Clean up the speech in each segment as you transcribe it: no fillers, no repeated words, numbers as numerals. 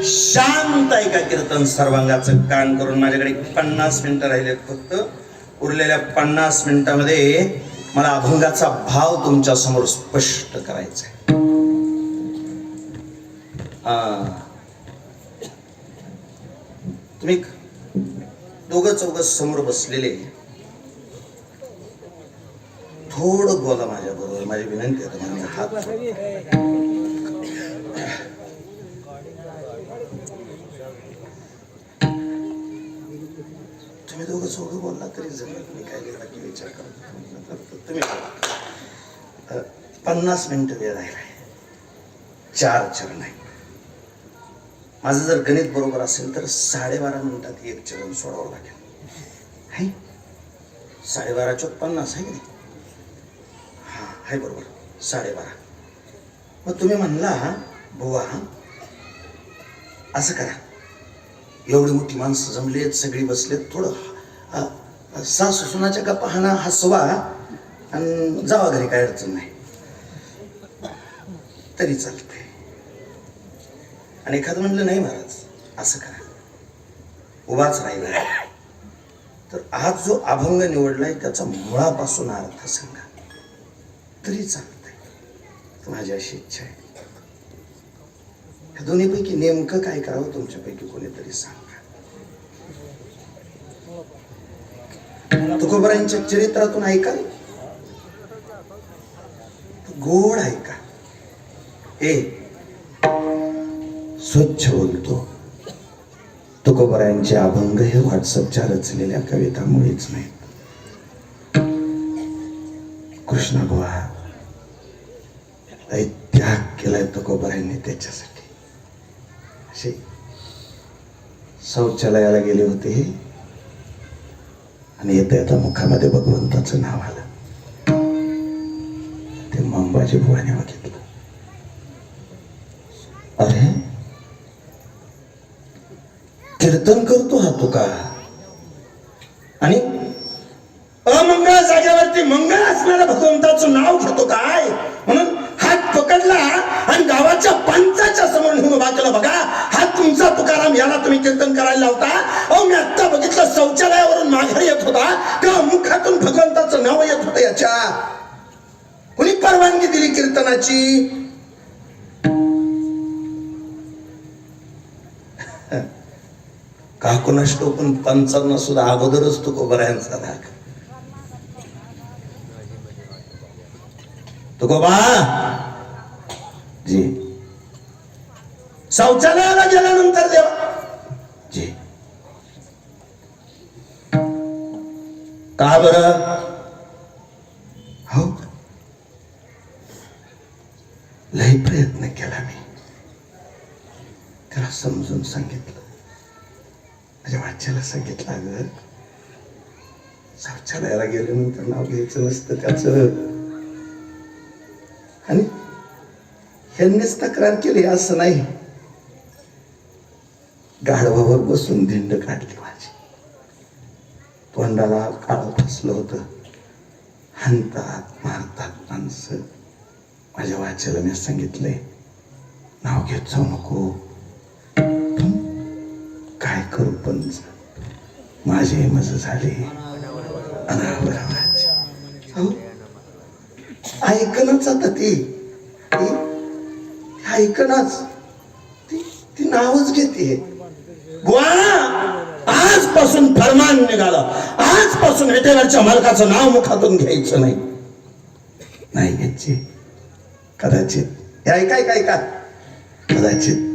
शांत ऐका कीर्तन सर्वांगाचं कान करून. माझ्याकडे 50 मिनिटं राहिलेत फक्त. उरलेल्या 50 मिनिटांमध्ये मला अभंगाचा भाव तुमच्या समोर स्पष्ट करायचा आहे. तुम्ही दोघं चौघं समोर बसलेले थोडं बोला माझ्या बरोबर. माझी विनंती आहे तुम्हाला. हात तुम्ही दोघं चौघं बोलला तरी जमेल. मी काय बाकी विचार करतो. तुम्ही 50 मिनिटं वेळ राहिलाय. 4 चरण आहे. माझं जर गणित बरोबर असेल तर 12.5 मिनिटात 1 चरण सोडावं लागेल. 12.5 × 50 आहे की नाही? हा आहे बरोबर. 12.5. मग तुम्ही म्हणला बुवा असं करा, एवढी मोठी माणसं जमलेत, सगळी बसलेत, थोडं सासू सुनाच्या गप्पा हाना हसवा आणि जावा घरी, काय अडचण नाही तरी चालते. आणि एखादं म्हणलं नाही महाराज असं करा, उभाच राहिला तर आज जो अभंग निवडलाय त्याचा मुळापासून अर्थ सांगा तरी चालतंय. माझी अशी इच्छा आहे. ह्या दोन्हीपैकी नेमकं काय करावं तुमच्यापैकी कोणीतरी सांगा. तुकोबारायांच्या चरित्रातून ऐका, गोड ऐका. स्वच्छ बोलतो. तुकोबारायांचे अभंग हे व्हॉट्सअपच्या रचलेल्या कविता मुळीच नाही. कृष्णा बुवा त्याग केलाय तुकोबारायांनी त्याच्यासाठी. असे शौचालयाला गेले होते आणि येता येता मुखामध्ये भगवंताचं नाव आलं. ते मंबाजी बुवाने बघितलं. अरे कीर्तन करतो हा तुका आणि अमंगळ जागेवरती मंगळ असणाऱ्या भगवंताचं नाव घेतो काय म्हणून हात पकडला आणि गावाच्या पंचाच्या समोर नेऊन उभा केला. बघा हा तुमचा तुकाराम, याला तुम्ही कीर्तन करायला लावता. अहो मी आत्ता बघितलं शौचालयावरून माघारी येत होता का मुखातून भगवंताचं नाव येत होतं. याच्या कुणी परवानगी दिली कीर्तनाची? का कुणास ठाऊक, पण 55 सुद्धा अगोदरच तुकोबारायांचा राग. तुकोबा जी शौचालयाला गेल्यानंतर देवा जी का बरं? हो लई प्रयत्न केला मी, त्याला समजून सांगितलं. माझ्या वाच्याला सांगितलं अगं शौचालयाला गेल्यानंतर नाव घ्यायचं नसतं त्याचं. आणि ह्यांनीच तक्रार केली असं नाही, गाढवावर बसून धिंड काढली माझी. तोंडाला काळं फसलं होतं. हाणतात मारतात माणसं. माझ्या वाच्याला मी सांगितलंय नाव घेत जाऊ नको. काय करू पण माझे मज झाले अनावराज. ऐकणच आता ती ऐकणच ती नावच घेते. बुवा आजपासून फरमान निघालं, आजपासून विटेवरच्या मालकाचं नाव मुखातून घ्यायचं नाही. नाही घ्यायची. कदाचित ऐकाय काय का कदाचित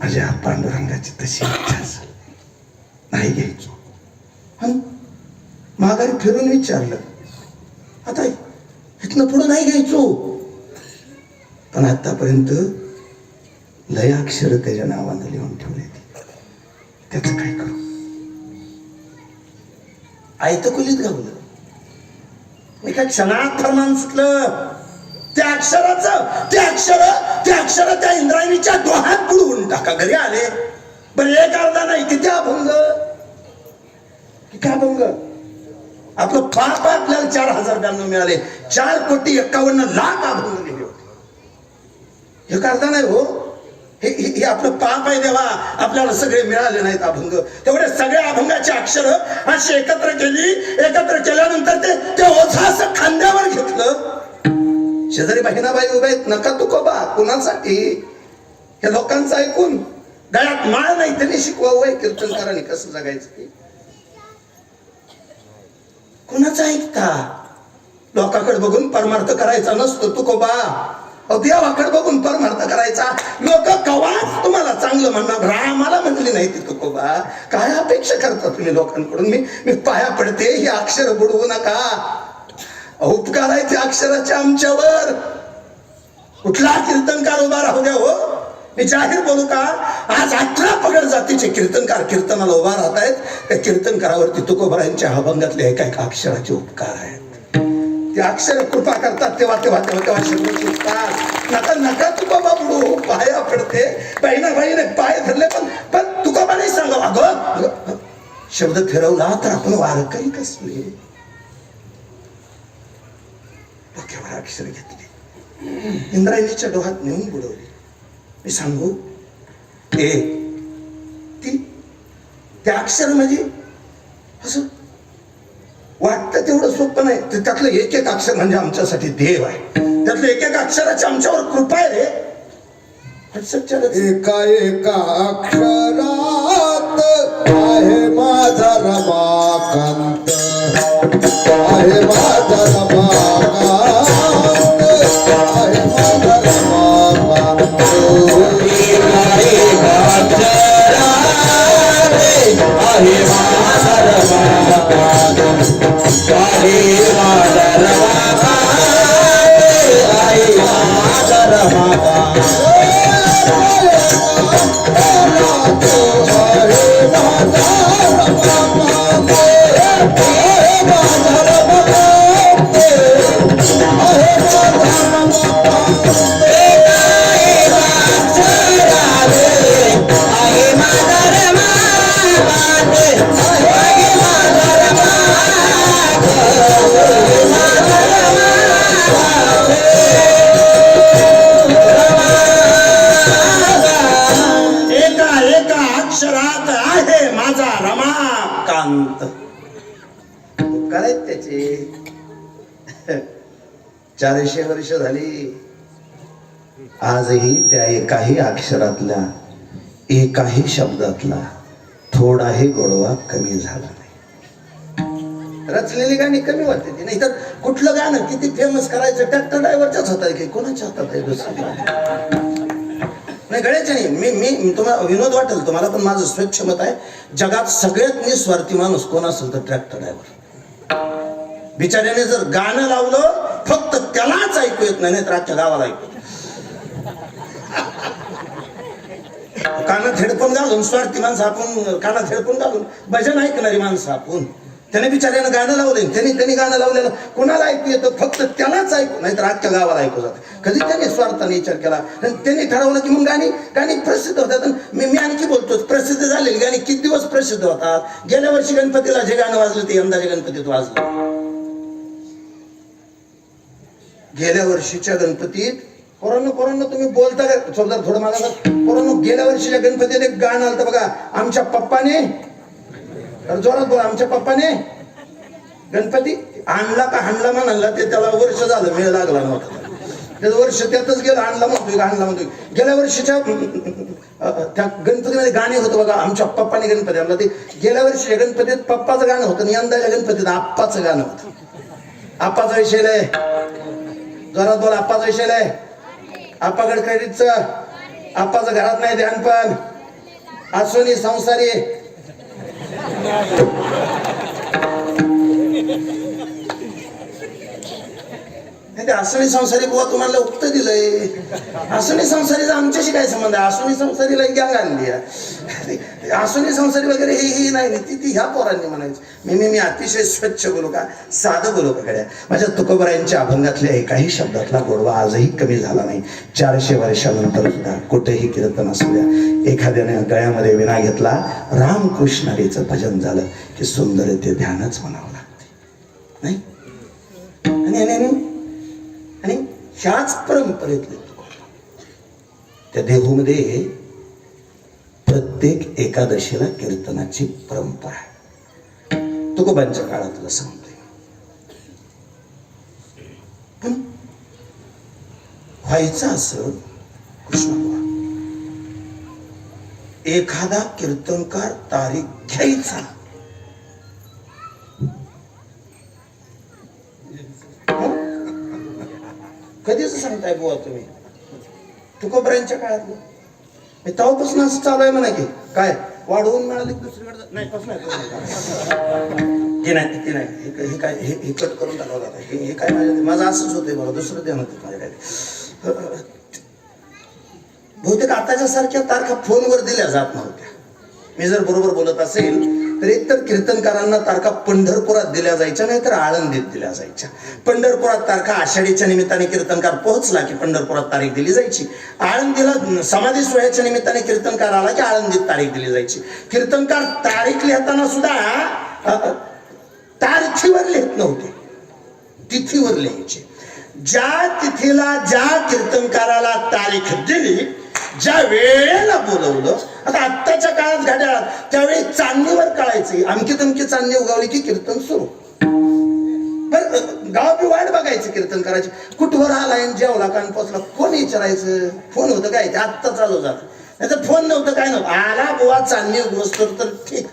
माझ्या पांडुरंगाची तशी इच्छा असेल, नाही घ्यायचो. माघारी फिरून विचारलं, आता इथनं पुढं नाही घ्यायचो. पण आतापर्यंत लय अक्षर त्याच्या नावानं लिहून ठेवले. त्याच काय करू? आयत कुलीत घावलं. मी काय क्षणात फरमान सुटलं. त्या अक्षर त्या इंद्रायणीच्या डोहात बुडवून टाका. घरी आले बरं एक अर्धा नाही, किती अभंग, किती अभंग. आपलं पाप आपल्याला 4092 मिळाले. 4,51,00,000 अभंग लिहिले होते. एक अर्धा नाही हो, हे आपलं पाप आहे देवा. आपल्याला सगळे मिळाले नाहीत अभंग. तेवढे सगळ्या अभंगाचे अक्षर अशी एकत्र केल्यानंतर ते ओझा असं खांद्यावर घेतलं. शेजारी बहिणाबाई उभ्या आहेत, नका तुकोबा, कुणासाठी? हे लोकांचं ऐकून गळ्यात माळ नाही त्यांनी शिकवावं कीर्तनकारांनी कसं जगायचं ते. कुणाचं ऐकता? लोकांकडे बघून परमार्थ करायचा नसतो तुकोबा. देवाकडे बघून परमार्थ करायचा. लोक कवाच तुम्हाला चांगलं म्हणणार, रामाला म्हणली नाही ती तुकोबा. काय अपेक्षा करता तुम्ही लोकांकडून? मी पाया पडते, ही अक्षर बुडवू नका. उपकार आहे त्या अक्षराचे आमच्यावर. कुठला कीर्तनकार उभा राहू द्या हो. मी जाहीर बोलू का, आज 18 पगड जातीचे कीर्तनकार कीर्तनाला उभा राहत आहेत. त्या कीर्तनकारावरती तुकोबरायांच्या अभंगातले एका अक्षराचे उपकार आहेत. ते अक्षर कृपा करतात तेव्हा शब्द सुटतात. नका तुकोबा बुडू, पाया पडते. बहिणाबाईने पाय धरले, पण तुकोबा नाही सांगा अगं शब्द फिरवला तर आपण वारकरी कसले. डोक्यावर अक्षर घेतली, इंद्रायणीच्या डोहात नेऊन बुडवली. मी सांगू ते अक्षर म्हणजे असं वाटतं तेवढं सोपं नाही. त्यातलं एक एक अक्षर म्हणजे आमच्यासाठी देव आहे. त्यातलं एक एक अक्षराची आमच्यावर कृपा आहे रे. एका अक्षरात आहे माझा रमाकांत, आहे माझा रमाकांत, आहे माझा रमाकांत. एका अक्षरात आहे माझा रमाकांत, आहे माझा रमाकांत, आहे माझा रमाकांत. अक्षरात आहे माझा रमाकांत. काय त्याचे 400 वर्ष झाली. आजही त्या एकाही अक्षरातला एकाही शब्दातला थोडाही गोडवा कमी झाला नाही. रचलेली गाणी कमी वाटते ती. नाही तर कुठलं गाणं किती फेमस करायचं ट्रॅक्टर ड्रायव्हरच्याच हातात आहे, कोणाच्या हातात आहे दुसरी? नाही गळ्याचे नाही. मी तुम्हाला विनोद वाटेल तुम्हाला, पण माझं स्वच्छ मत आहे, जगात सगळ्यात निस्वार्थी माणूस कोण असेल तर ट्रॅक्टर ड्रायव्हर. बिचाऱ्याने जर गाणं लावलं फक्त त्यालाच ऐकू येत नाही, तर आजच्या गावाला ऐकू. कानात हेडफोन घालून स्वार्थी माणसं आपण, कानात हेडफोन घालून भजन ऐकणारी माणसं आपण. त्याने बिचाऱ्यानं गाणं लावलं, त्यांनी गाणं लावलेलं कोणाला ऐकू येतं? फक्त त्यालाच ऐकू, नाहीतर आजच्या गावाला ऐकू जातं. कधी त्याने स्वार्थाने विचार केला, त्यांनी ठरवलं की मग गाणी प्रसिद्ध होतात. मी आणखी बोलतो, प्रसिद्ध झालेली गाणी किती दिवस प्रसिद्ध होतात? गेल्या वर्षी गणपतीला जे गाणं वाजलं ते यंदाच्या गणपतीत वाजलं. गेल्या वर्षीच्या गणपतीत पोरांनो तुम्ही बोलता का? थोडं मला पोरांनो, गेल्या वर्षीच्या गणपतीत एक गाणं आलं बघा, आमच्या पप्पाने, जोरात बोला, आमच्या पप्पाने गणपती आणला का हाणला म्हणाला, ते त्याला वर्ष झालं, मेळ लागला नव्हता. त्याचं वर्ष त्यातच गेलं. आणला म्हणतोय. गेल्या वर्षीच्या त्या गणपतीमध्ये गाणे होतं बघा, आमच्या पप्पाने गणपती आणला. ते गेल्या वर्षीच्या गणपतीत पप्पाचं गाणं होतं आणि यंदाच्या गणपतीत आप्पाचं गाणं होतं. आप्पाचा विषय लय जोरात बोला, आप्पाचा विषय लय. आप्पाकडे क्रेडिटचं, आप्पाचं घरात नाही ध्यान, पण आसोनी संसारी. आसनी संसारी बुवा तुम्हाला उत्तर दिलंय. आसनी संसारीचा आमच्याशी काय संबंध आहे? आसनी संसारीला गँग आणली. आसुनी संसारी वगैरे ही नाही ती ह्या पोरांनी म्हणायचं. मी अतिशय स्वच्छ बोलू का, साधं बोलू का गड्या. माझ्या तुकोबरायांच्या अभंगातल्या एकाही शब्दातला गोडवा आजही कमी झाला नाही. 400 वर्षानंतर सुद्धा कुठेही कीर्तन असू द्या, एखाद्याने गळ्यामध्ये विना घेतला, रामकृष्ण हरीचं भजन झालं की सुंदर ते ध्यानच म्हणावं लागते नाही. आणि ह्याच परंपरेतले त्या देहूमध्ये प्रत्येक एकादशीला कीर्तनाची परंपरा आहे. तुकोबांच्या काळातलं सांगतोय. पण व्हायचं असं कृष्णबुवा, एखादा कीर्तनकार तारीख घ्यायचा, कधीच सांगताय बुवा तुम्ही तुकोबरांच्या काळातलं. तेव्हापासून असं चालू आहे म्हणा की काय वाढवून मिळाली दुसरीकडे नाही कसं नाही ते नाही हे काय हे कट करून टाकावं जातं. हे काय माझं असंच होतंय, मला दुसरं द्या म्हणते माझ्या काय. बहुतेक आताच्या सारख्या तारखा फोनवर दिल्या जात नव्हत्या. मी जर बरोबर बोलत असेल तर एकतर कीर्तनकारांना तारखा पंढरपुरात दिल्या जायच्या, नाही तर आळंदीत दिल्या जायच्या. पंढरपुरात तारखा आषाढीच्या निमित्ताने कीर्तनकार पोहोचला की पंढरपुरात तारीख दिली जायची. आळंदीला समाधी सोहळ्याच्या निमित्ताने कीर्तनकार आला की आळंदीत तारीख दिली जायची. कीर्तनकार तारीख लिहिताना सुद्धा तारखीवर लिहित नव्हते, तिथीवर लिहायचे. ज्या तिथीला ज्या कीर्तनकाराला तारीख दिली, ज्या वेळेला बोलवलं, आता आत्ताच्या काळात घड्याळात त्यावेळी चांदणीवर कळायचे अमकी तमकी चांदणी उगावली की कीर्तन सुरू. बरं गाव बी वाट बघायचं कीर्तनकाराची, कुठवर आलाय जेवला कान पोचला, कोण विचारायचं. फोन होतं काय ते आत्ता चालू झालं, नाही तर फोन नव्हतं काय नव्हतं. आला बुवा चांदणी उगवस्तो तर ठीक,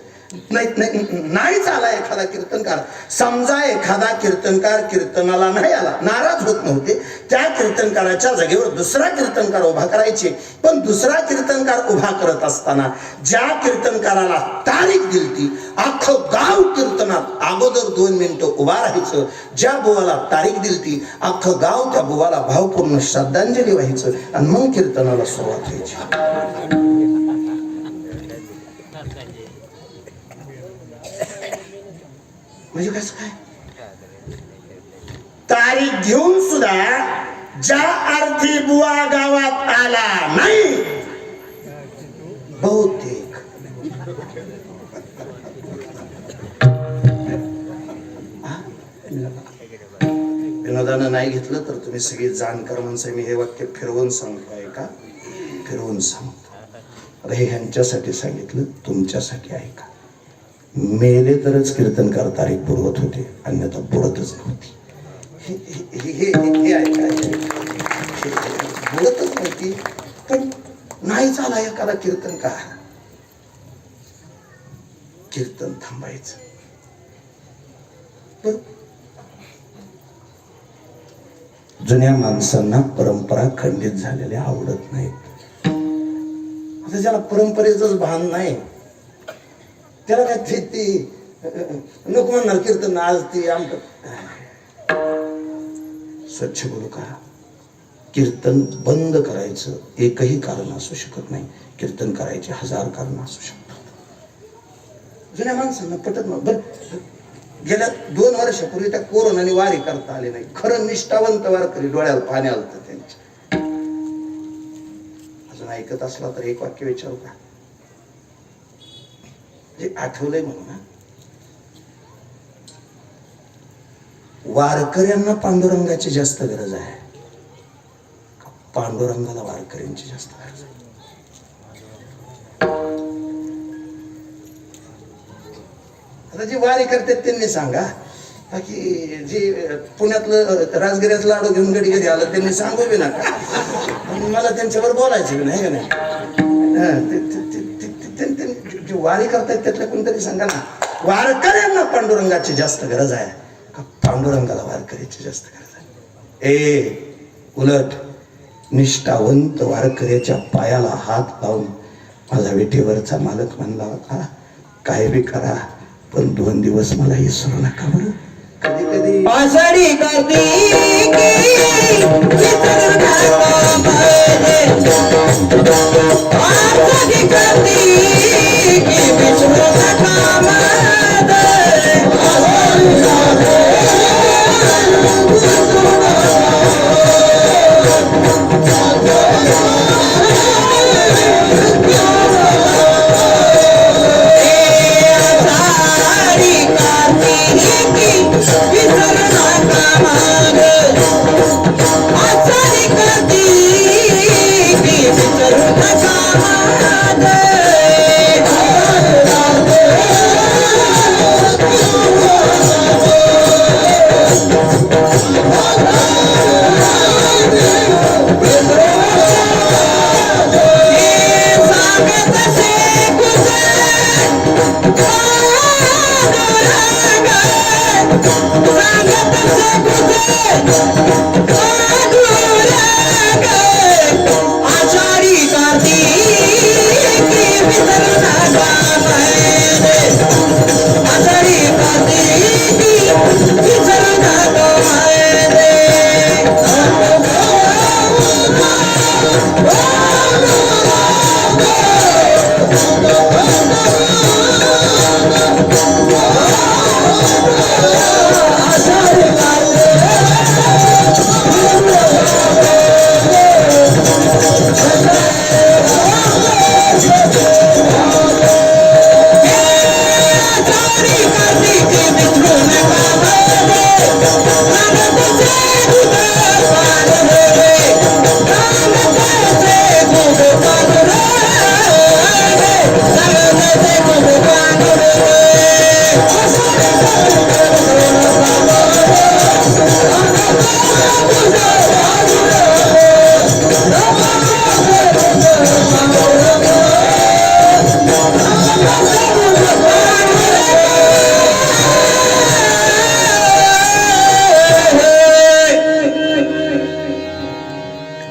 नाहीच आला एखादा कीर्तनकार. समजा एखादा कीर्तनकार कीर्तनाला नाही आला, नाराज होत नव्हते. त्या कीर्तनकाराच्या जागेवर दुसरा कीर्तनकार उभा करायचे. पण दुसरा कीर्तनकार उभा करत असताना ज्या कीर्तनकाराला तारीख दिलती, अख्खं गाव कीर्तनात अगोदर 2 मिनिटं उभा राहायचं. ज्या बुवाला तारीख दिलती अख्खं गाव त्या बुवाला भावपूर्ण श्रद्धांजली व्हायचं आणि मग कीर्तनाला सुरुवात व्हायची. म्हणजे कसं काय, तारीख घेऊन सुद्धा ज्या अर्थी बुवा गावात आला नाही, बहुतेक विनोदानं नाही घेतलं तर तुम्ही सगळी जाणकार माणसं. मी हे वाक्य फिरवून सांगतोय का, फिरवून सांगतो. आता हे ह्यांच्यासाठी सांगितलं, तुमच्यासाठी ऐका. मेले तरच कीर्तनकार तारीख पुरवत होते, अन्यथा पुरतच नव्हती. हे ऐका, बोलतच नव्हती. पण नाही झाला एखादा कीर्तनकार, कीर्तन थांबायचं. जुन्या माणसांना परंपरा खंडित झालेल्या आवडत नाहीत. आता ज्याला परंपरेचंच भान नाही त्याला काय ते नको म्हणणार कीर्तन आज ते आमचं. स्वच्छ बोलू का, कीर्तन बंद करायचं एकही कारण असू शकत नाही. कीर्तन करायचे 1000 कारण असू शकतात. जुन्या माणसांना पटत नव्हतं. बरं गेल्या 2 वर्षापूर्वी त्या कोरोनाने वारी करता आले नाही. खरं निष्ठावंत वारकरी डोळ्याला पाणी आलं त्यांच्या. अजून ऐकत असला तर एक वाक्य विचारू का, जे आठवलंय म्हणून ना. वारकऱ्यांना पांडुरंगाची जास्त गरज आहे, पांडुरंगाला वारकऱ्यांची जास्त गरज आहे. आता जी वारी करतात त्यांनी सांगा, बाकी जे पुण्यातलं राजगिऱ्याचं लाडू घेऊन घडी घरी आलं त्यांनी सांगू बी नका. मला त्यांच्यावर बोलायचं बी नाही का नाही. जे वारी करतात त्यातल्या कोणतरी सांगा ना, वारकऱ्यांना पांडुरंगाची जास्त गरज आहे का पांडुरंगाला वारकऱ्याची जास्त गरज आहे. उलट निष्ठावंत वारकऱ्याच्या पायाला हात लावून माझा विठेवरचा मालक म्हणला होता, काय बी करा पण 2 दिवस मला विसरू नका बरं. कधी कधी आषाढी कार्तिकी आषाढी कार्तिकी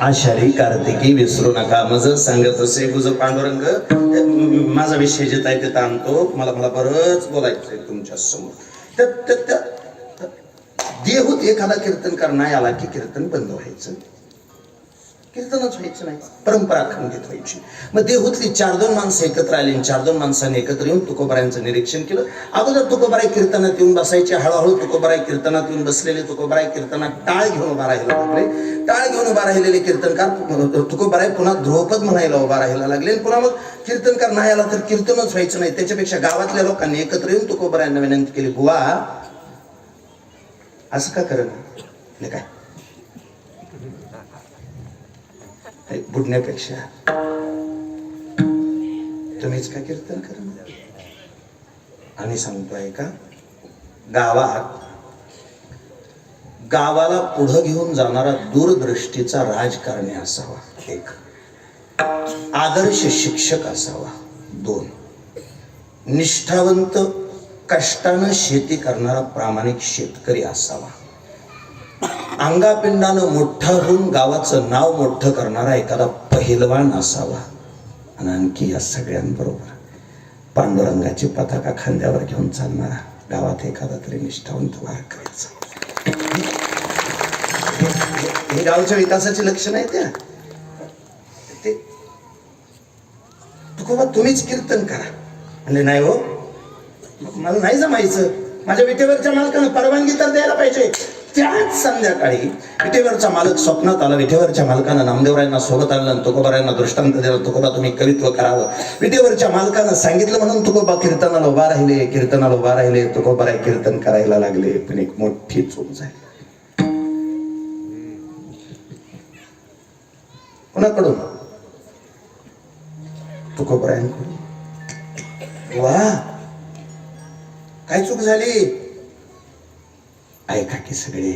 आषाढी कार्तिकी विसरू नका. मज सांगत असे गुज पांडुरंग. माझा विषय जे आहे ते आणतो. मला बरंच बोलायचंय तुमच्या समोर. देहूत एखादा कीर्तनकार नाही आला की कीर्तन बंद व्हायचं, कीर्तनच व्हायचं नाही, परंपरा खंडित व्हायची. मग देहूतली 4-2 माणसं एकत्र आली. 4-2 माणसांनी एकत्र येऊन तुकोबारायांचं निरीक्षण केलं. अगोदर तुकोबाराय कीर्तनात येऊन बसायचे. हळूहळू तुकोबाराय कीर्तनात येऊन बसलेले तुकोबाराय कीर्तनात टाळ घेऊन उभा राहायला लागले. टाळ घेऊन उभा राहिलेले कीर्तनकार तुकोबाराय पुन्हा ध्रुवपद म्हणायला उभा राहायला लागले. पुन्हा मग कीर्तनकार नाही आला तर कीर्तनच व्हायचं नाही. त्याच्यापेक्षा गावातल्या लोकांनी एकत्र येऊन तुकोबारायांना विनंती केली, बुवा असं का करत काय बुडण्यापेक्षा तुम्हीच का कीर्तन करा. आणि सांगतोय का, गावाला पुढं घेऊन जाणारा दूरदृष्टीचा राजकारणी असावा. 1 आदर्श शिक्षक असावा. 2 निष्ठावंत कष्टानं शेती करणारा प्रामाणिक शेतकरी असावा. अंगापिंडानं मोठा होऊन गावाचं नाव मोठं करणारा एखादा पहिलवान असावा. आणि आणखी या सगळ्यांबरोबर पांडुरंगाची पताका खांद्यावर घेऊन चालणारा गावात एखादा तरी निष्ठावंत वारकरी असावा. हे गावच्या विकासाचे लक्षण आहे. ते तुकोबा तुम्हीच कीर्तन करा म्हणजे नाही हो, मला नाही जमायचं. माझ्या विटेवरच्या मालकानं परवानगी तर द्यायला पाहिजे. त्याच संध्याकाळी विटेवरचा मालक स्वप्नात आला. विटेवरच्या मालकानं नामदेवरायांना सोबत आणलं. तुकोबारायांना दृष्टांत दिला, तुकोबा तुम्ही कवित्व करावं. विटेवरच्या मालकानं सांगितलं म्हणून तुकोबा कीर्तनाला उभा राहिले. तुकोबाराय कीर्तन करायला लागले. पण एक मोठी चूक झाली. कोणाकडून? तुकोबारायांकडून. वा काय चूक झाली? ऐका की सगळे,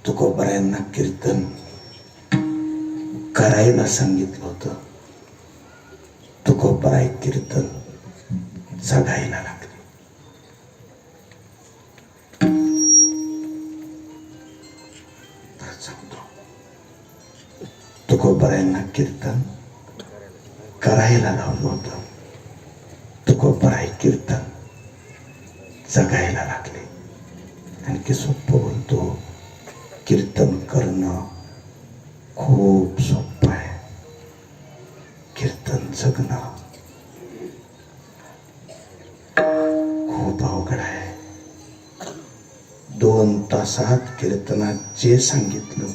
तुकोबारायांना कीर्तन करायला सांगितलं होतं. तुकोबाराय कीर्तन जगायला लागले. तुकोबारायांना कीर्तन करायला लावलं होतं. तुकोबाराय कीर्तन जगायला लागले. आणखी सोपं बोलतो, कीर्तन करणं खूप सोपं आहे, कीर्तन जगणं खूप अवघड आहे. 2 तासात कीर्तनात जे सांगितलं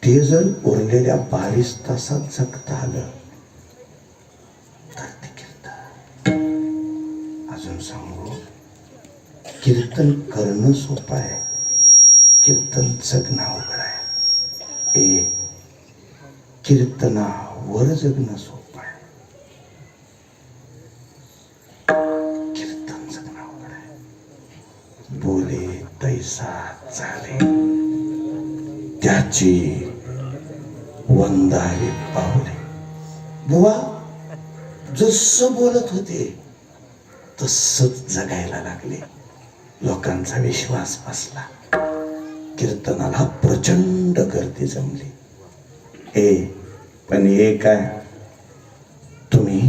ते जर उरलेल्या 22 तासात जगता आलं तर ते कीर्तन. अजून सांगू, कीर्तन करणं सोपं आहे, कीर्तन जगणं अवघड आहे. कीर्तनावर जगणं सोपं आहे, कीर्तन जगणं अवघड आहे. बोले तैसा चाले त्याची वंदावी पावले. बुवा जसं बोलत होते तसंच जगायला लागले. लोकांचा विश्वास बसला. कीर्तनाला प्रचंड गर्दी जमली. पण हे काय, तुम्ही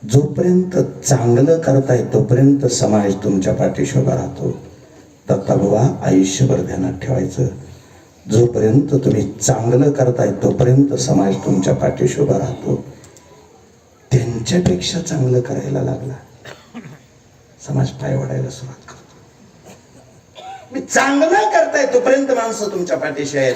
जोपर्यंत चांगलं करताय तोपर्यंत समाज तुमच्या पाठीशी उभा राहतो. दत्ताबुवा आयुष्यभर ध्यानात ठेवायचं, जोपर्यंत तुम्ही चांगलं करताय तोपर्यंत समाज तुमच्या पाठीशी उभा राहतो. त्यांच्यापेक्षा चांगलं करायला लागला समाज पाय ओढायला सुरुवात करतो. मी चांगलं करताय तोपर्यंत माणसं तुमच्या पाठीशी आहेत.